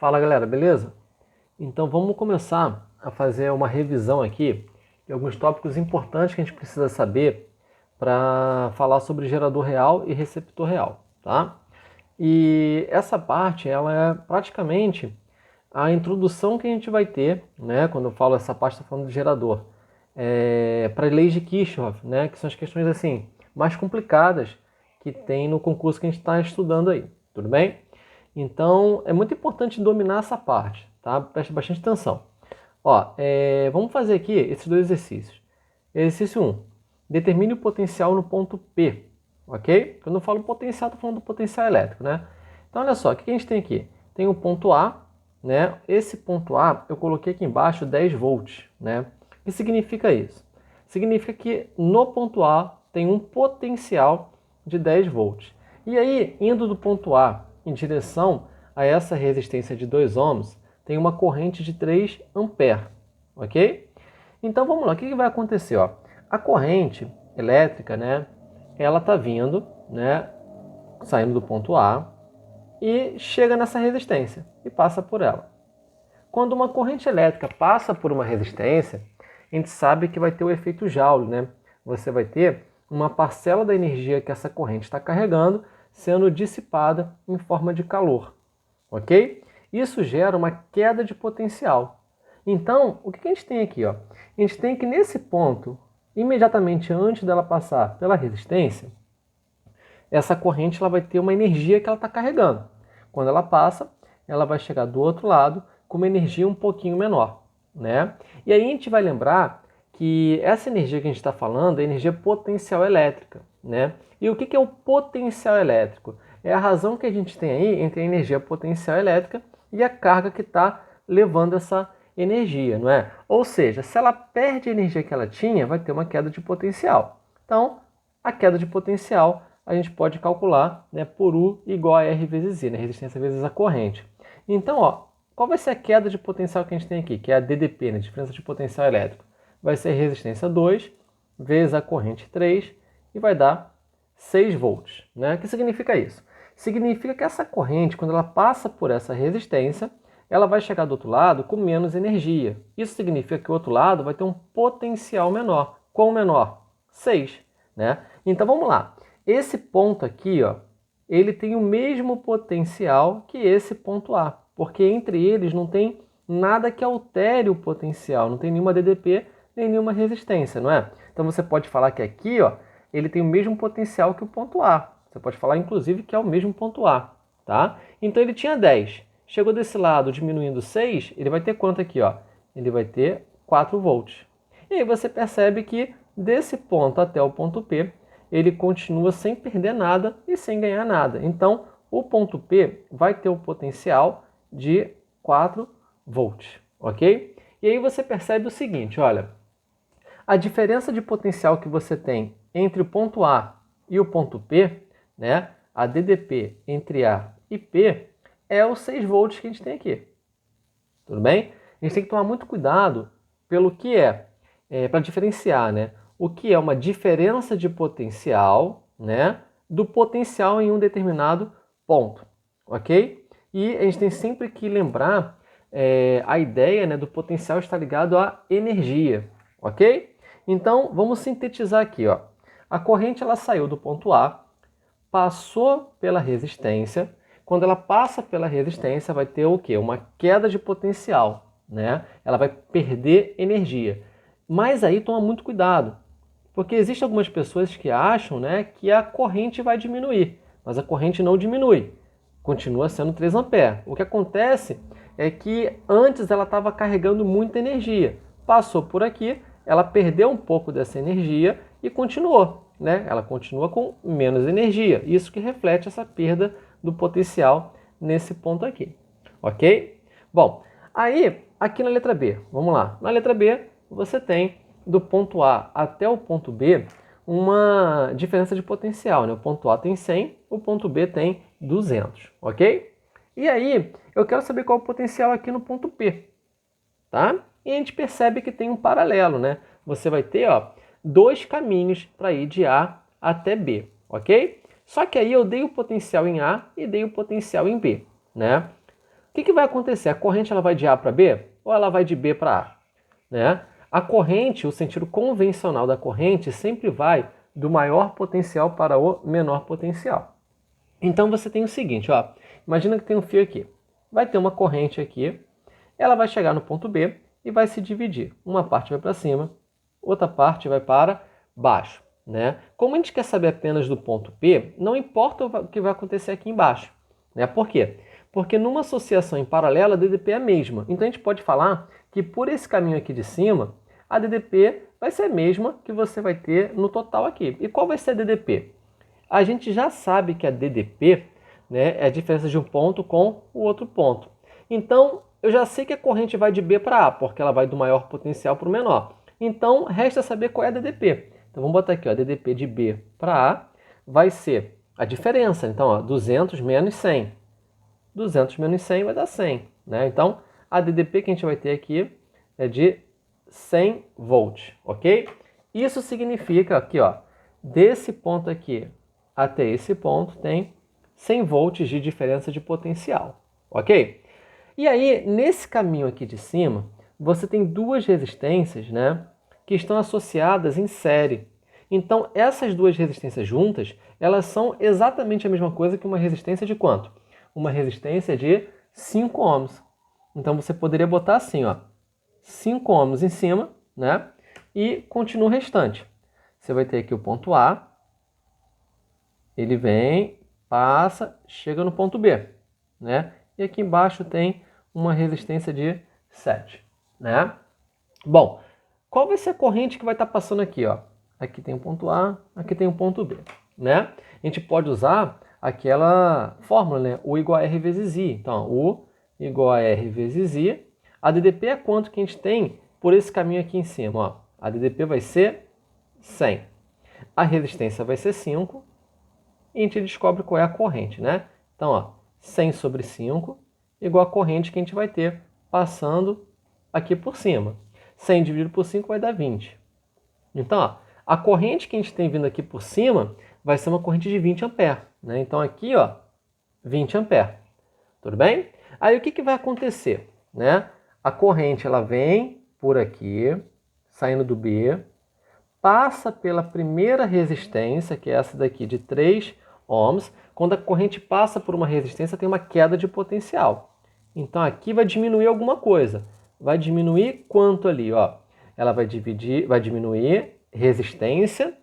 Fala galera, beleza? Então vamos começar a fazer uma revisão aqui de alguns tópicos importantes que a gente precisa saber para falar sobre gerador real e receptor real, tá? E essa parte ela é praticamente a introdução que a gente vai ter, né? Quando eu falo essa parte, estou falando de gerador, para leis de Kirchhoff, né? Que são as questões assim mais complicadas que tem no concurso que a gente está estudando aí, tudo bem? Então, é muito importante dominar essa parte, tá? Preste bastante atenção. Ó, vamos fazer aqui esses dois exercícios. Exercício 1. Determine o potencial no ponto P, ok? Quando eu falo potencial, estou falando do potencial elétrico, né? Então, olha só, o que a gente tem aqui? Tem o ponto A, né? Esse ponto A, eu coloquei aqui embaixo 10 volts, né? O que significa isso? Significa que no ponto A tem um potencial de 10 volts. E aí, indo do ponto A em direção a essa resistência de 2 ohms, tem uma corrente de 3 amperes, ok? Então vamos lá, o que vai acontecer? Ó? A corrente elétrica, né, ela está vindo, né, saindo do ponto A e chega nessa resistência e passa por ela. Quando uma corrente elétrica passa por uma resistência, a gente sabe que vai ter o efeito Joule, né? Você vai ter uma parcela da energia que essa corrente está carregando sendo dissipada em forma de calor, ok? Isso gera uma queda de potencial. Então, o que a gente tem aqui? Ó? A gente tem que nesse ponto, imediatamente antes dela passar pela resistência, essa corrente ela vai ter uma energia que ela está carregando. Quando ela passa, ela vai chegar do outro lado com uma energia um pouquinho menor, né? E aí a gente vai lembrar que essa energia que a gente está falando é energia potencial elétrica, né? E o que é o potencial elétrico? É a razão que a gente tem aí entre a energia potencial elétrica e a carga que está levando essa energia, não é? Ou seja, se ela perde a energia que ela tinha, vai ter uma queda de potencial. Então, a queda de potencial a gente pode calcular, né, por U igual a R vezes I, né, resistência vezes a corrente. Então, ó, qual vai ser a queda de potencial que a gente tem aqui, que é a DDP, né, diferença de potencial elétrico? Vai ser resistência 2 vezes a corrente 3 e vai dar 6 volts. Né? O que significa isso? Significa que essa corrente, quando ela passa por essa resistência, ela vai chegar do outro lado com menos energia. Isso significa que o outro lado vai ter um potencial menor. Qual menor? 6. Né? Então vamos lá. Esse ponto aqui, ó, ele tem o mesmo potencial que esse ponto A, porque entre eles não tem nada que altere o potencial, não tem nenhuma DDP nem nenhuma resistência, não é? Então você pode falar que aqui, ó, ele tem o mesmo potencial que o ponto A. Você pode falar, inclusive, que é o mesmo ponto A, tá? Então ele tinha 10. Chegou desse lado diminuindo 6, ele vai ter quanto aqui, ó? Ele vai ter 4 volts. E aí você percebe que desse ponto até o ponto P, ele continua sem perder nada e sem ganhar nada. Então, o ponto P vai ter o potencial de 4 volts, ok? E aí você percebe o seguinte, olha, a diferença de potencial que você tem entre o ponto A e o ponto P, né, a DDP entre A e P, é os 6 volts que a gente tem aqui. Tudo bem? A gente tem que tomar muito cuidado pelo que para diferenciar, né, o que é uma diferença de potencial, né, do potencial em um determinado ponto, ok? E a gente tem sempre que lembrar a ideia, né, do potencial estar ligado à energia, ok? Então, vamos sintetizar aqui, ó. A corrente ela saiu do ponto A, passou pela resistência. Quando ela passa pela resistência, vai ter o quê? Uma queda de potencial, né? Ela vai perder energia. Mas aí toma muito cuidado, porque existem algumas pessoas que acham, né, que a corrente vai diminuir, mas a corrente não diminui, continua sendo 3 amperes. O que acontece é que antes ela estava carregando muita energia, passou por aqui, ela perdeu um pouco dessa energia e continuou, né? Ela continua com menos energia, isso que reflete essa perda do potencial nesse ponto aqui, ok? Bom, aí aqui na letra B, vamos lá, na letra B você tem do ponto A até o ponto B uma diferença de potencial, né? O ponto A tem 100, o ponto B tem 200, ok? E aí, eu quero saber qual é o potencial aqui no ponto P, tá? E a gente percebe que tem um paralelo, né? Você vai ter, ó, 2 caminhos para ir de A até B, ok? Só que aí eu dei o potencial em A e dei o potencial em B, né? O que vai acontecer? A corrente ela vai de A para B ou ela vai de B para A? Né? A corrente, o sentido convencional da corrente sempre vai do maior potencial para o menor potencial. Então você tem o seguinte, ó, imagina que tem um fio aqui. Vai ter uma corrente aqui, ela vai chegar no ponto B e vai se dividir. Uma parte vai para cima, outra parte vai para baixo. Né? Como a gente quer saber apenas do ponto P, não importa o que vai acontecer aqui embaixo. Né? Por quê? Porque numa associação em paralelo, a DDP é a mesma. Então a gente pode falar que por esse caminho aqui de cima, a DDP vai ser a mesma que você vai ter no total aqui. E qual vai ser a DDP? A gente já sabe que a DDP, né, é a diferença de um ponto com o outro ponto. Então, eu já sei que a corrente vai de B para A, porque ela vai do maior potencial para o menor. Então, resta saber qual é a DDP. Então, vamos botar aqui, ó, a DDP de B para A vai ser a diferença. Então, ó, 200 menos 100. 200 menos 100 vai dar 100. Né? Então, a DDP que a gente vai ter aqui é de 100 volts, ok? Isso significa aqui, ó, desse ponto aqui até esse ponto tem 100 volts de diferença de potencial, ok? E aí, nesse caminho aqui de cima, você tem duas resistências, né, que estão associadas em série. Então, essas duas resistências juntas, elas são exatamente a mesma coisa que uma resistência de quanto? Uma resistência de 5 ohms. Então, você poderia botar assim, ó, 5 ohms em cima, né, e continua o restante. Você vai ter aqui o ponto A, ele vem, passa, chega no ponto B, né? E aqui embaixo tem uma resistência de 7, né? Bom, qual vai ser a corrente que vai estar passando aqui, ó? Aqui tem o ponto A, aqui tem o ponto B, né? A gente pode usar aquela fórmula, né? U igual a R vezes I. Então, U igual a R vezes I. A DDP é quanto que a gente tem por esse caminho aqui em cima, ó. A DDP vai ser 100. A resistência vai ser 5. E a gente descobre qual é a corrente, né? Então, ó, 100 sobre 5 igual a corrente que a gente vai ter passando aqui por cima. 100 dividido por 5 vai dar 20. Então, ó, a corrente que a gente tem vindo aqui por cima vai ser uma corrente de 20 amperes, né? Então, aqui, ó, 20 amperes. Tudo bem? Aí, o que vai acontecer, né? A corrente, ela vem por aqui, saindo do B, passa pela primeira resistência, que é essa daqui de 3 ohms. Quando a corrente passa por uma resistência, tem uma queda de potencial. Então aqui vai diminuir alguma coisa. Vai diminuir quanto ali? Ó? Ela vai diminuir resistência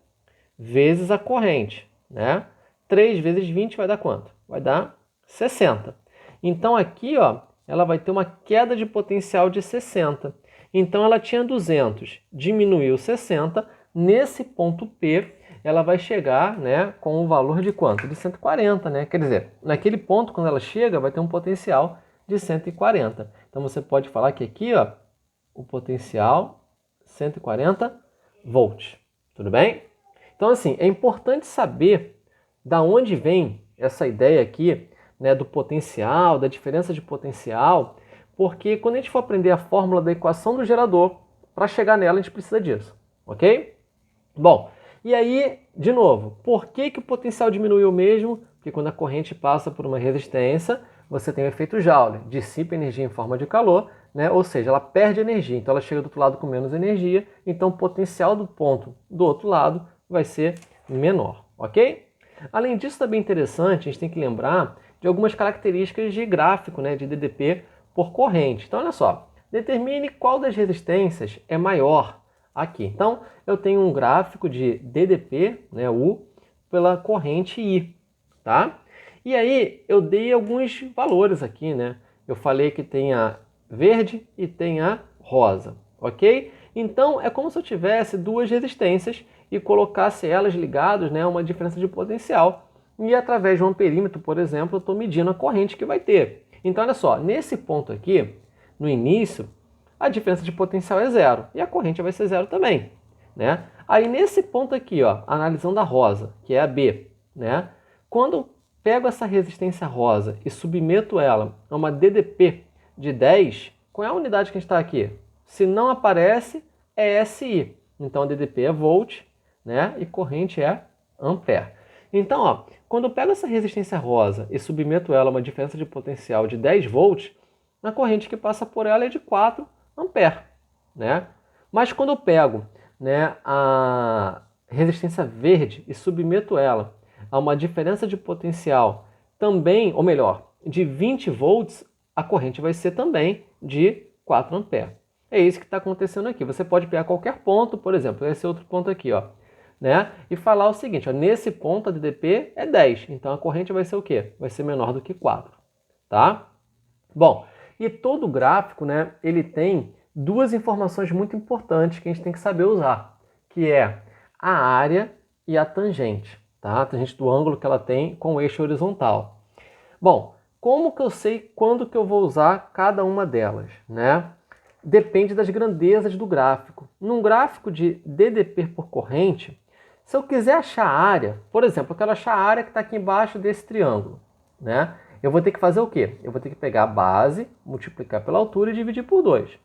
vezes a corrente. Né? 3 vezes 20 vai dar quanto? Vai dar 60. Então aqui, ó, ela vai ter uma queda de potencial de 60. Então ela tinha 200, diminuiu 60. Nesse ponto P, ela vai chegar, né, com um valor de quanto? De 140, né? Quer dizer, naquele ponto, quando ela chega, vai ter um potencial de 140. Então, você pode falar que aqui, ó, o potencial 140 volts. Tudo bem? Então, assim, é importante saber da onde vem essa ideia aqui, né, do potencial, da diferença de potencial, porque quando a gente for aprender a fórmula da equação do gerador, para chegar nela, a gente precisa disso, ok? Bom, e aí, de novo, por que o potencial diminuiu mesmo? Porque quando a corrente passa por uma resistência, você tem o efeito Joule, dissipa energia em forma de calor, né? Ou seja, ela perde energia, então ela chega do outro lado com menos energia, então o potencial do ponto do outro lado vai ser menor, ok? Além disso, também é interessante, a gente tem que lembrar de algumas características de gráfico, né, de DDP por corrente. Então, olha só, determine qual das resistências é maior aqui. Então, eu tenho um gráfico de DDP, né, U, pela corrente I, tá? E aí, eu dei alguns valores aqui, né? Eu falei que tem a verde e tem a rosa, ok? Então, é como se eu tivesse duas resistências e colocasse elas ligadas, né, a uma diferença de potencial. E através de um amperímetro, por exemplo, eu estou medindo a corrente que vai ter. Então, olha só, nesse ponto aqui, no início, a diferença de potencial é zero e a corrente vai ser zero também, né? Aí nesse ponto aqui, ó, analisando a rosa, que é a B, né? Quando eu pego essa resistência rosa e submeto ela a uma DDP de 10, qual é a unidade que a gente está aqui? Se não aparece, é SI. Então a DDP é volt, né? E corrente é ampere. Então, ó, quando eu pego essa resistência rosa e submeto ela a uma diferença de potencial de 10 volts, a corrente que passa por ela é de 4 amperes, né? Mas quando eu pego, né, a resistência verde e submeto ela a uma diferença de potencial também, ou melhor, de 20 volts, a corrente vai ser também de 4 amperes. É isso que está acontecendo aqui. Você pode pegar qualquer ponto, por exemplo, esse outro ponto aqui, ó, né? E falar o seguinte, ó, nesse ponto a DDP é 10, então a corrente vai ser o quê? Vai ser menor do que 4, tá? Bom, e todo gráfico, né, ele tem duas informações muito importantes que a gente tem que saber usar, que é a área e a tangente, tá? A tangente do ângulo que ela tem com o eixo horizontal. Bom, como que eu sei quando que eu vou usar cada uma delas, né? Depende das grandezas do gráfico. Num gráfico de DDP por corrente, se eu quiser achar a área, por exemplo, eu quero achar a área que está aqui embaixo desse triângulo, né? Eu vou ter que fazer o quê? Eu vou ter que pegar a base, multiplicar pela altura e dividir por 2.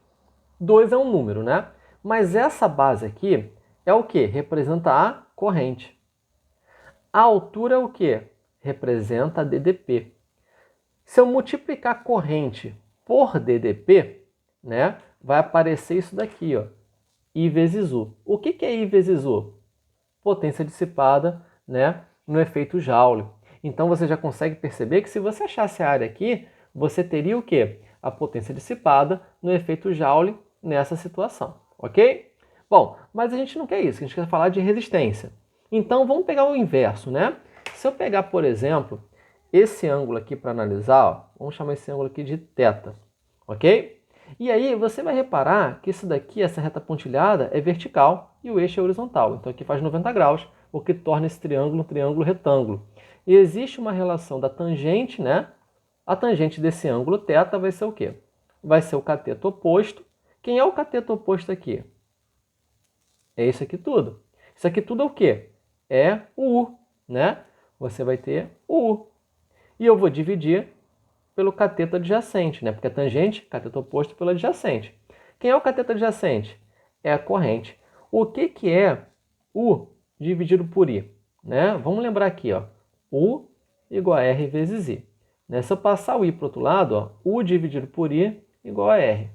2 é um número, né? Mas essa base aqui é o quê? Representa a corrente. A altura é o quê? Representa a DDP. Se eu multiplicar a corrente por DDP, né, vai aparecer isso daqui, ó, I vezes U. O que é I vezes U? Potência dissipada, né, no efeito Joule. Então você já consegue perceber que se você achasse a área aqui, você teria o quê? A potência dissipada no efeito Joule nessa situação, ok? Bom, mas a gente não quer isso, a gente quer falar de resistência. Então vamos pegar o inverso, né? Se eu pegar, por exemplo, esse ângulo aqui para analisar, ó, vamos chamar esse ângulo aqui de θ, ok? E aí você vai reparar que isso daqui, essa reta pontilhada, é vertical e o eixo é horizontal. Então aqui faz 90 graus, o que torna esse triângulo um triângulo retângulo. E existe uma relação da tangente, né? A tangente desse ângulo θ vai ser o quê? Vai ser o cateto oposto. Quem é o cateto oposto aqui? É isso aqui tudo. Isso aqui tudo é o quê? É o U, né? Você vai ter o U. E eu vou dividir pelo cateto adjacente, né? Porque a tangente, cateto oposto pelo adjacente. Quem é o cateto adjacente? É a corrente. O que é U dividido por I? Né? Vamos lembrar aqui, ó. U igual a R vezes I. Né? Se eu passar o I para o outro lado, ó, U dividido por I igual a R.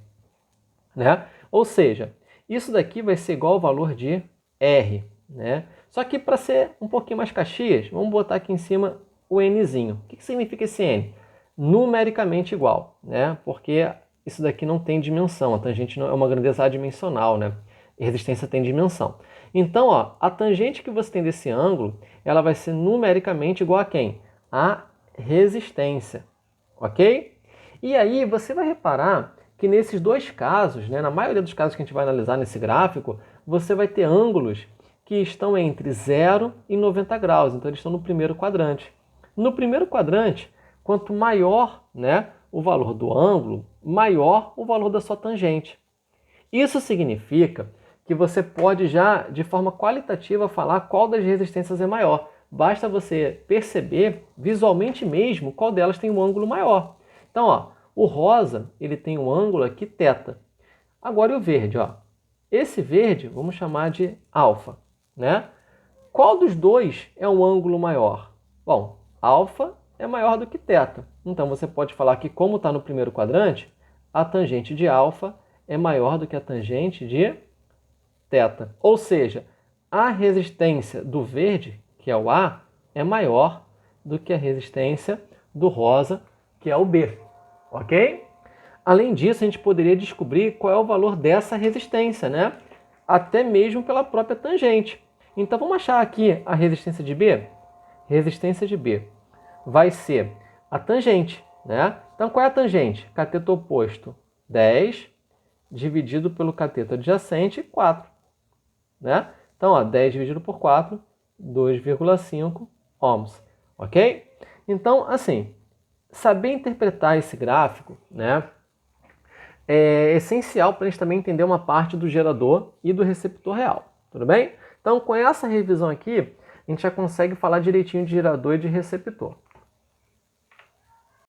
Né? Ou seja, isso daqui vai ser igual ao valor de R. Né? Só que para ser um pouquinho mais caxias, vamos botar aqui em cima o Nzinho. O que significa esse N? Numericamente igual, né? Porque isso daqui não tem dimensão, a tangente não é uma grandeza adimensional, né? E resistência tem dimensão. Então, ó, a tangente que você tem desse ângulo, ela vai ser numericamente igual a quem? A resistência, ok? E aí você vai reparar que nesses dois casos, né, na maioria dos casos que a gente vai analisar nesse gráfico, você vai ter ângulos que estão entre 0 e 90 graus, então eles estão no primeiro quadrante. No primeiro quadrante, quanto maior, né, o valor do ângulo, maior o valor da sua tangente. Isso significa que você pode já, de forma qualitativa, falar qual das resistências é maior. Basta você perceber visualmente mesmo qual delas tem um ângulo maior. Então, ó, o rosa ele tem um ângulo aqui θ. Agora e o verde, ó. Esse verde vamos chamar de alfa, né? Qual dos dois é um ângulo maior? Bom, alfa é maior do que θ. Então você pode falar que, como está no primeiro quadrante, a tangente de alfa é maior do que a tangente de θ. Ou seja, a resistência do verde, que é o A, é maior do que a resistência do rosa, que é o B. Ok? Além disso, a gente poderia descobrir qual é o valor dessa resistência, né? Até mesmo pela própria tangente. Então vamos achar aqui a resistência de B? Resistência de B vai ser a tangente, né? Então qual é a tangente? Cateto oposto 10 dividido pelo cateto adjacente 4, né? Então, ó, 10 dividido por 4, 2,5 ohms, ok? Então, assim, saber interpretar esse gráfico, né, é essencial para a gente também entender uma parte do gerador e do receptor real, tudo bem? Então, com essa revisão aqui, a gente já consegue falar direitinho de gerador e de receptor.